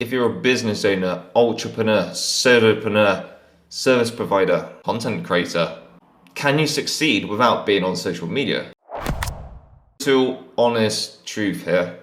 If you're a business owner, entrepreneur, solopreneur, service provider, content creator, can you succeed without being on social media? To honest truth here,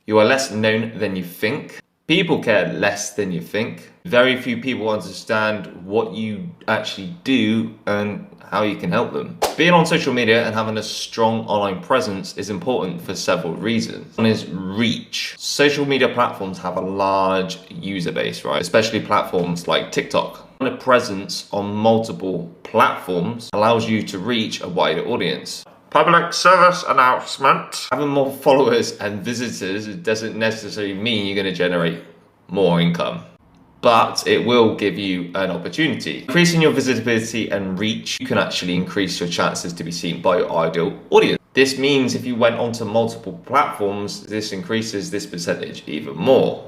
you are less known than you think. People care less than you think. Very few people understand what you actually do and how you can help them. Being on social media and having a strong online presence is important for several reasons. One is reach. Social media platforms have a large user base, right? Especially platforms like TikTok. Having a presence on multiple platforms allows you to reach a wider audience. Public service announcement. Having more followers and visitors doesn't necessarily mean you're going to generate more income, but it will give you an opportunity. Increasing your visibility and reach, you can actually increase your chances to be seen by your ideal audience. This means if you went onto multiple platforms, this increases this percentage even more.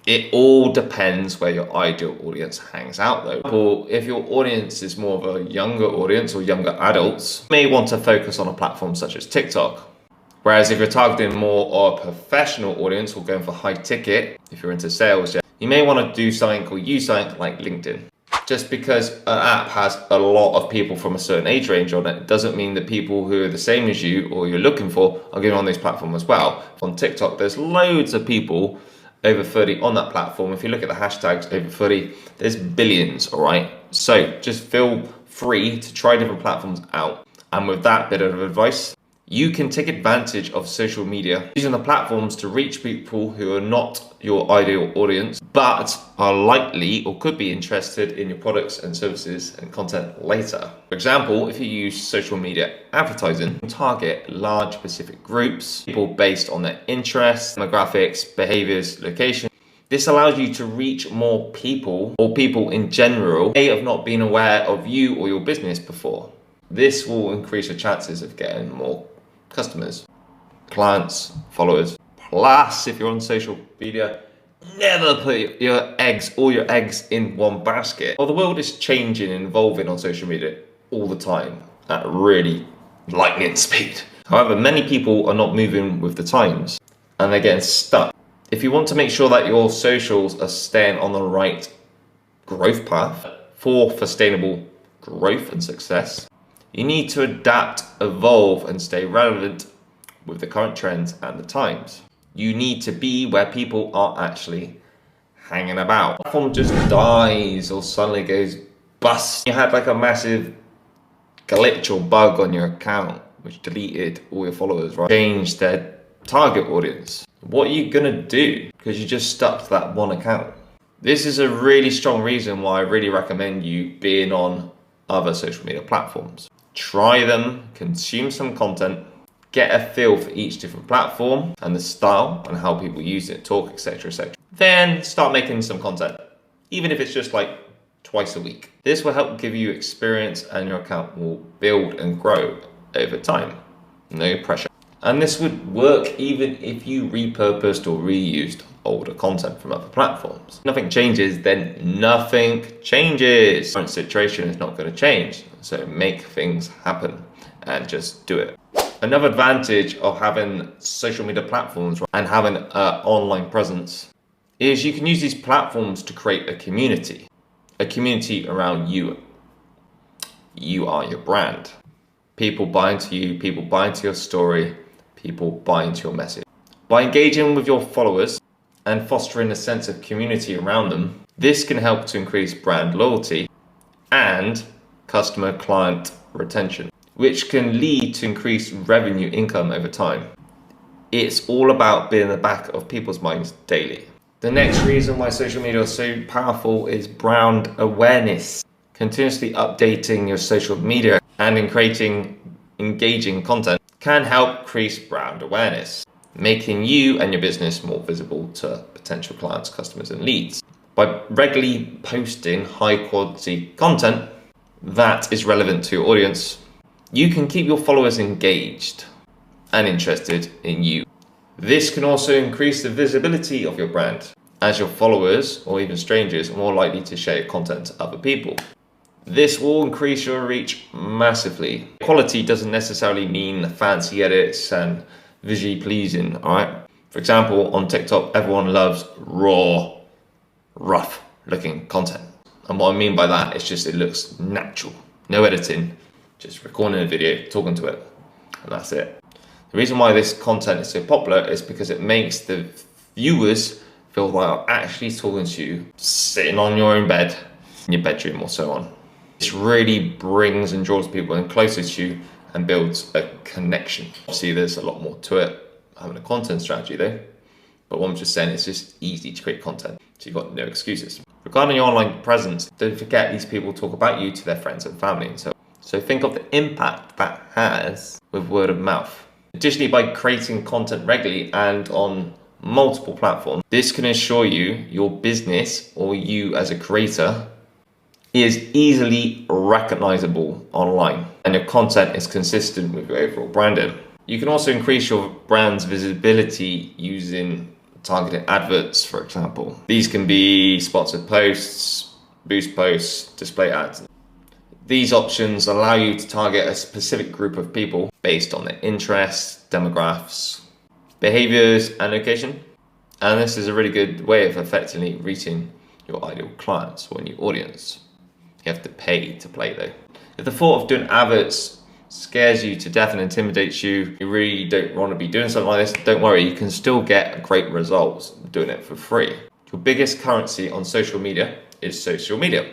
It all depends where your ideal audience hangs out though. If your audience is more of a younger audience or younger adults, you may want to focus on a platform such as TikTok. Whereas if you're targeting more of a professional audience or going for high ticket, if you're into sales, you may want to do something or use something like LinkedIn. Just because an app has a lot of people from a certain age range on it doesn't mean that people who are the same as you or you're looking for are going on this platform as well. On TikTok, there's loads of people over 30 on that platform. If you look at the hashtags over 30, there's billions, all right? So just feel free to try different platforms out. And with that bit of advice, you can take advantage of social media using the platforms to reach people who are not your ideal audience, but are likely or could be interested in your products and services and content later. For example, if you use social media advertising, target large specific groups, people based on their interests, demographics, behaviors, location. This allows you to reach more people or people in general may have not been aware of you or your business before. This will increase your chances of getting more customers, clients, followers. Plus, if you're on social media, never put all your eggs in one basket. Well, the world is changing and evolving on social media all the time at really lightning speed. However, many people are not moving with the times and they're getting stuck. If you want to make sure that your socials are staying on the right growth path for sustainable growth and success, you need to adapt, evolve, and stay relevant with the current trends and the times. You need to be where people are actually hanging about. The platform just dies or suddenly goes bust. You had like a massive glitch or bug on your account which deleted all your followers, right? Changed their target audience. What are you gonna do? Because you just stuck to that one account. This is a really strong reason why I really recommend you being on other social media platforms. Try them, consume some content, get a feel for each different platform and the style and how people use it, talk, etc., etc. Then start making some content, even if it's just like twice a week. This will help give you experience and your account will build and grow over time. No pressure. And this would work even if you repurposed or reused older content from other platforms. Nothing changes, then nothing changes. Current situation is not going to change. So make things happen and just do it. Another advantage of having social media platforms and having an online presence is you can use these platforms to create a community around you. You are your brand. People buy into you, people buy into your story, people buy into your message. By engaging with your followers and fostering a sense of community around them, this can help to increase brand loyalty and customer client retention, which can lead to increased revenue income over time. It's all about being in the back of people's minds daily. The next reason why social media is so powerful is brand awareness. Continuously updating your social media and in creating engaging content can help increase brand awareness, making you and your business more visible to potential clients, customers, and leads. By regularly posting high quality content that is relevant to your audience, you can keep your followers engaged and interested in you. This can also increase the visibility of your brand, as your followers or even strangers are more likely to share your content to other people. This will increase your reach massively. Quality doesn't necessarily mean fancy edits and visually pleasing, all right? For example, on TikTok, everyone loves raw rough looking content. And what I mean by that is just it looks natural, no editing, just recording a video, talking to it, and that's it. The reason why this content is so popular is because it makes the viewers feel like they're actually talking to you, sitting on your own bed, in your bedroom or so on. This really brings and draws people in closer to you and builds a connection. Obviously there's a lot more to it, having a content strategy though, but what I'm just saying, it's just easy to create content, so you've got no excuses. Regarding your online presence, don't forget these people talk about you to their friends and family, and so think of the impact that has with word of mouth. Additionally, by creating content regularly and on multiple platforms, this can ensure your business or you as a creator is easily recognizable online and your content is consistent with your overall branding. You can also increase your brand's visibility using targeted adverts, for example. These can be sponsored posts, boost posts, display ads. These options allow you to target a specific group of people based on their interests, demographics, behaviors, and location. And this is a really good way of effectively reaching your ideal clients or new audience. You have to pay to play though. If the thought of doing adverts scares you to death and intimidates you, you really don't want to be doing something like this, don't worry, you can still get great results doing it for free. Your biggest currency on social media is social media,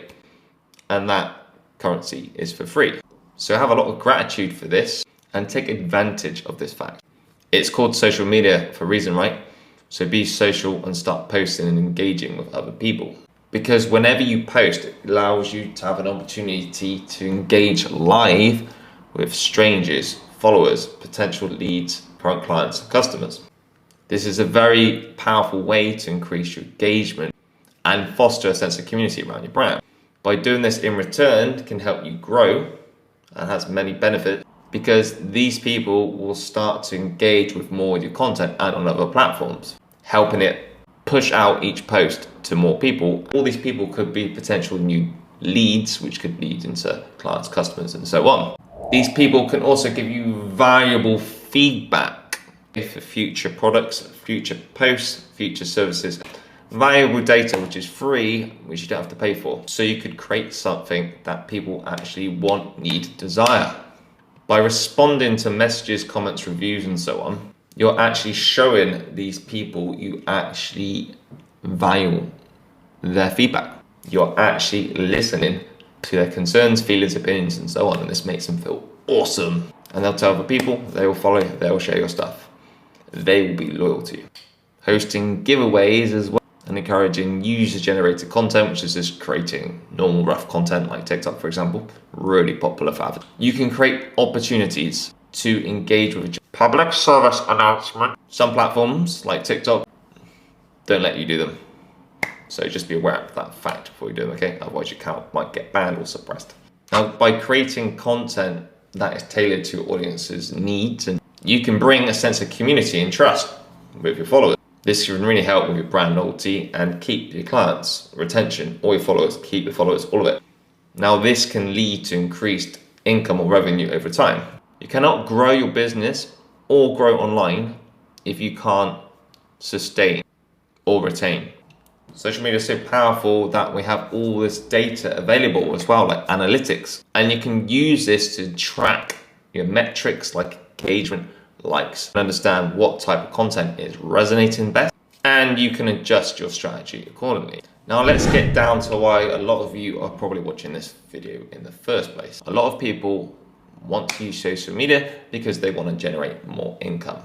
and that currency is for free. So have a lot of gratitude for this and take advantage of this fact. It's called social media for a reason, right? So be social and start posting and engaging with other people. Because whenever you post, it allows you to have an opportunity to engage live with strangers, followers, potential leads, current clients, and customers. This is a very powerful way to increase your engagement and foster a sense of community around your brand. By doing this in return can help you grow and has many benefits because these people will start to engage with more of your content and on other platforms, helping it push out each post to more people. All these people could be potential new leads, which could lead into clients, customers, and so on. These people can also give you valuable feedback for future products, future posts, future services. Valuable data which is free, which you don't have to pay for. So you could create something that people actually want, need, desire. By responding to messages, comments, reviews, and so on, you're actually showing these people you actually value their feedback. You're actually listening to their concerns, feelings, opinions, and so on, and this makes them feel awesome. And they'll tell other people, they will follow, they will share your stuff. They will be loyal to you. Hosting giveaways as well, and encouraging user-generated content, which is just creating normal rough content like TikTok, for example, really popular for adverts. You can create opportunities to engage with public service announcement. Some platforms like TikTok don't let you do them. So just be aware of that fact before you do them, okay? Otherwise your account might get banned or suppressed. Now, by creating content that is tailored to your audience's needs, and you can bring a sense of community and trust with your followers. This can really help with your brand loyalty and keep your clients, retention, all your followers, keep your followers, all of it. Now, this can lead to increased income or revenue over time. You cannot grow your business or grow online if you can't sustain or retain. Social media is so powerful that we have all this data available as well, like analytics. And you can use this to track your metrics like engagement, likes, and understand what type of content is resonating best. And you can adjust your strategy accordingly. Now let's get down to why a lot of you are probably watching this video in the first place. A lot of people want to use social media because they want to generate more income.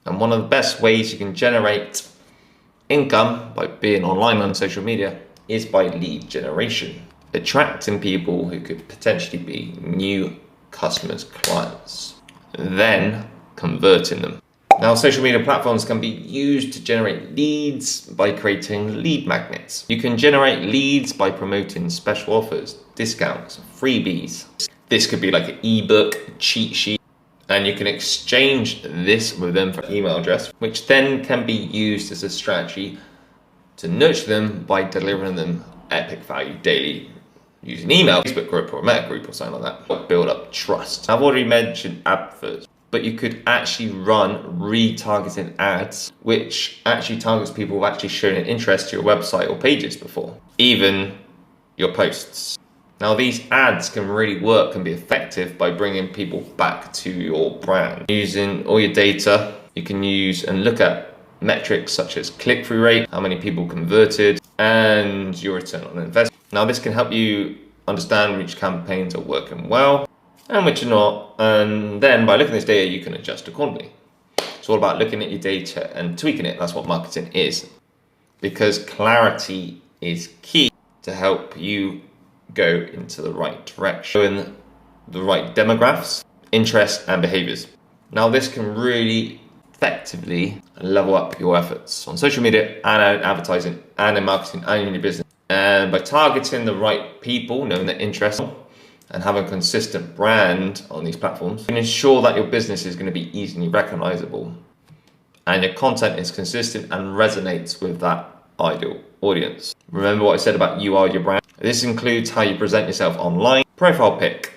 And one of the best ways you can generate income by being online on social media is by lead generation, attracting people who could potentially be new customers, clients, then converting them. Now, social media platforms can be used to generate leads by creating lead magnets. You can generate leads by promoting special offers, discounts, freebies. This could be like an ebook, a cheat sheet, and you can exchange this with them for email address, which then can be used as a strategy to nurture them by delivering them epic value daily using email, Facebook group or a meta group or something like that, or build up trust. I've already mentioned adverts. but you could actually run retargeting ads, which actually targets people who've actually shown an interest to your website or pages before, even your posts. Now, these ads can really work and be effective by bringing people back to your brand. Using all your data, you can use and look at metrics such as click-through rate, how many people converted, and your return on investment. Now, this can help you understand which campaigns are working well and which are not. And then by looking at this data, you can adjust accordingly. It's all about looking at your data and tweaking it. That's what marketing is. Because clarity is key to help you go into the right direction, showing the right demographics, interests, and behaviors. Now, this can really effectively level up your efforts on social media and in advertising and in marketing and in your business. And by targeting the right people, knowing their interests, and having a consistent brand on these platforms, you can ensure that your business is going to be easily recognizable and your content is consistent and resonates with that ideal audience. Remember what I said about you are your brand? This includes how you present yourself online, profile pic,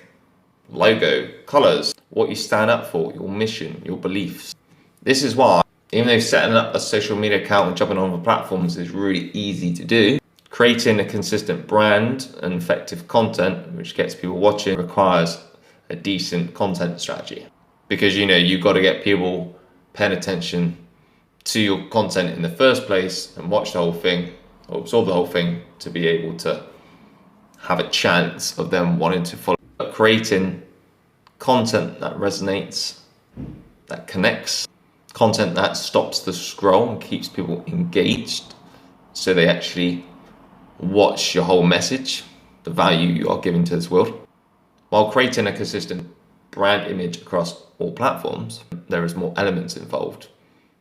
logo, colors, what you stand up for, your mission, your beliefs. This is why, even though setting up a social media account and jumping on the platforms is really easy to do, creating a consistent brand and effective content, which gets people watching, requires a decent content strategy. Because you've got to get people paying attention to your content in the first place and watch the whole thing or absorb the whole thing to be able to have a chance of them wanting to follow. But creating content that resonates, that connects, content that stops the scroll and keeps people engaged so they actually watch your whole message, the value you are giving to this world. While creating a consistent brand image across all platforms, there is more elements involved,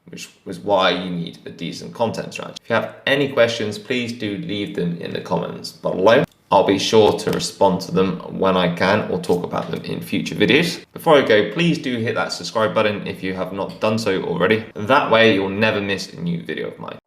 which is why you need a decent content strategy. If you have any questions, please do leave them in the comments below. I'll be sure to respond to them when I can or talk about them in future videos. Before I go, please do hit that subscribe button if you have not done so already. That way you'll never miss a new video of mine.